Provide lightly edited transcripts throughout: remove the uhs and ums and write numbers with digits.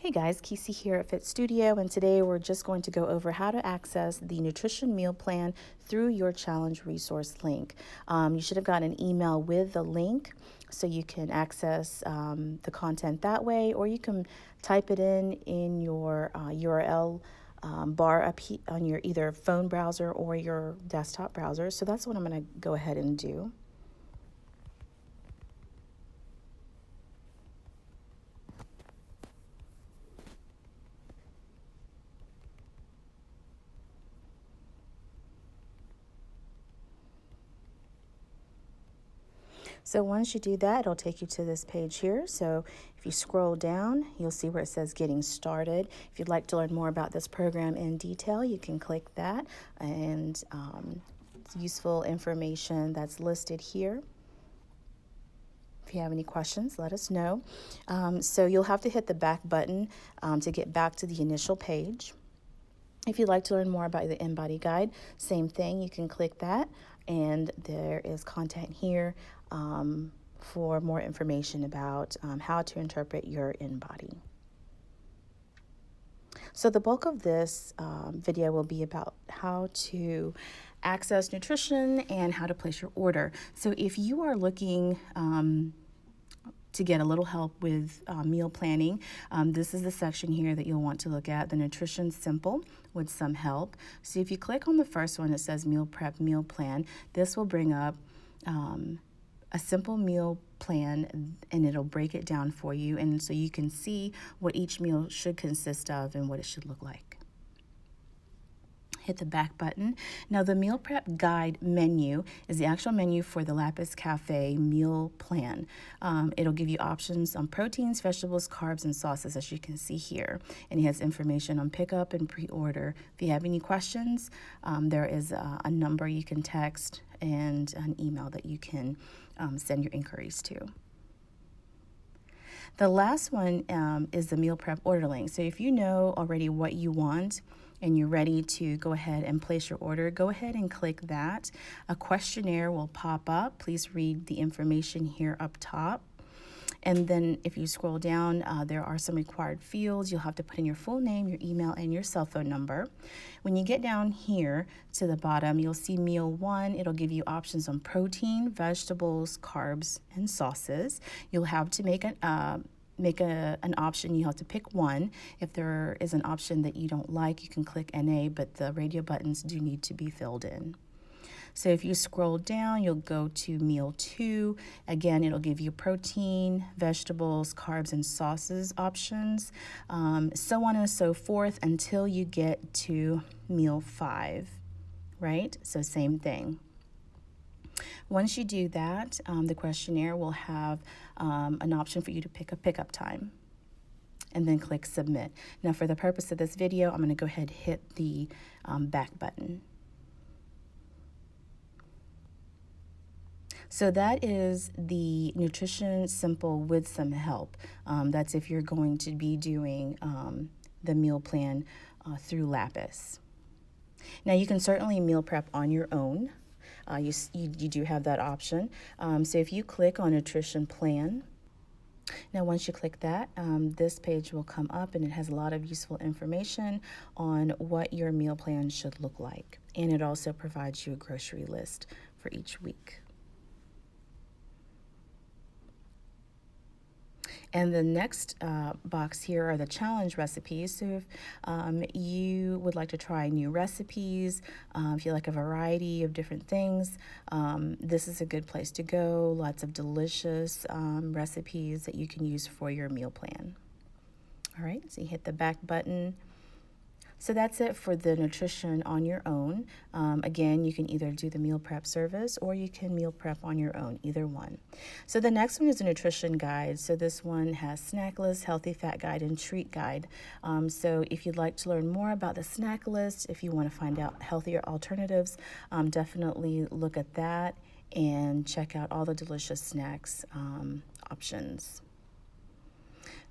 Hey guys, Kesey here at Fit Studio, and today we're just going to go over how to access the nutrition meal plan through your challenge resource link. You should have gotten an email with the link so you can access the content that way, or you can type it in your URL bar up on your either phone browser or your desktop browser. So that's what I'm going to go ahead and do. So once you do that, it'll take you to this page here. So if you scroll down, you'll see where it says Getting Started. If you'd like to learn more about this program in detail, you can click that, and it's useful information that's listed here. If you have any questions, let us know. So you'll have to hit the back button to get back to the initial page. If you'd like to learn more about the InBody Guide, same thing, you can click that, and there is content here for more information about how to interpret your InBody. So the bulk of this video will be about how to access nutrition and how to place your order. So if you are looking to get a little help with meal planning, this is the section here that you'll want to look at, the Nutrition Simple with some help. So if you click on the first one, it says Meal Prep Meal Plan. This will bring up a simple meal plan, and it'll break it down for you, and so you can see what each meal should consist of and what it should look like. Hit the back button. Now the meal prep guide menu is the actual menu for the Lapis Cafe meal plan. It'll give you options on proteins, vegetables, carbs, and sauces, as you can see here. And it has information on pickup and pre-order. If you have any questions, there is a number you can text and an email that you can send your inquiries to. The last one is the meal prep order link. So if you know already what you want and you're ready to go ahead and place your order, go ahead and click that. A questionnaire will pop up. Please read the information here up top. And then if you scroll down, there are some required fields. You'll have to put in your full name, your email, and your cell phone number. When you get down here to the bottom, you'll see Meal 1. It'll give you options on protein, vegetables, carbs, and sauces. You'll have to make an option. You have to pick one. If there is an option that you don't like, you can click NA, but the radio buttons do need to be filled in. So if you scroll down, you'll go to Meal 2. Again, it'll give you protein, vegetables, carbs, and sauces options, so on and so forth until you get to Meal 5, right? So same thing. Once you do that, the questionnaire will have an option for you to pick a pickup time, and then click Submit. Now for the purpose of this video, I'm going to go ahead and hit the back button. So that is the Nutrition Simple with some help. That's if you're going to be doing the meal plan through Lapis. Now you can certainly meal prep on your own. You do have that option. So if you click on Nutrition Plan, now once you click that, this page will come up, and it has a lot of useful information on what your meal plan should look like. And it also provides you a grocery list for each week. And the next box here are the challenge recipes. So if you would like to try new recipes, if you like a variety of different things, this is a good place to go. Lots of delicious recipes that you can use for your meal plan. All right, so you hit the back button. So that's it for the nutrition on your own. Again, you can either do the meal prep service or you can meal prep on your own, either one. So the next one is a nutrition guide. So this one has snack list, healthy fat guide, and treat guide. So if you'd like to learn more about the snack list, if you want to find out healthier alternatives, definitely look at that and check out all the delicious snacks options.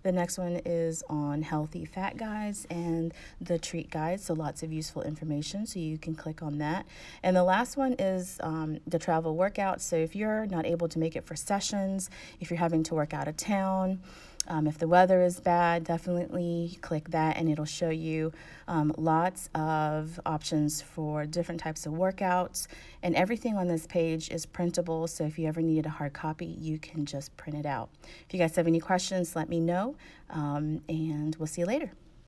The next one is on healthy fat guides and the treat guide, so lots of useful information, so you can click on that. And the last one is the travel workout. So if you're not able to make it for sessions, if you're having to work out of town, If the weather is bad, definitely click that and it'll show you lots of options for different types of workouts. And everything on this page is printable, so if you ever needed a hard copy, you can just print it out. If you guys have any questions, let me know, and we'll see you later.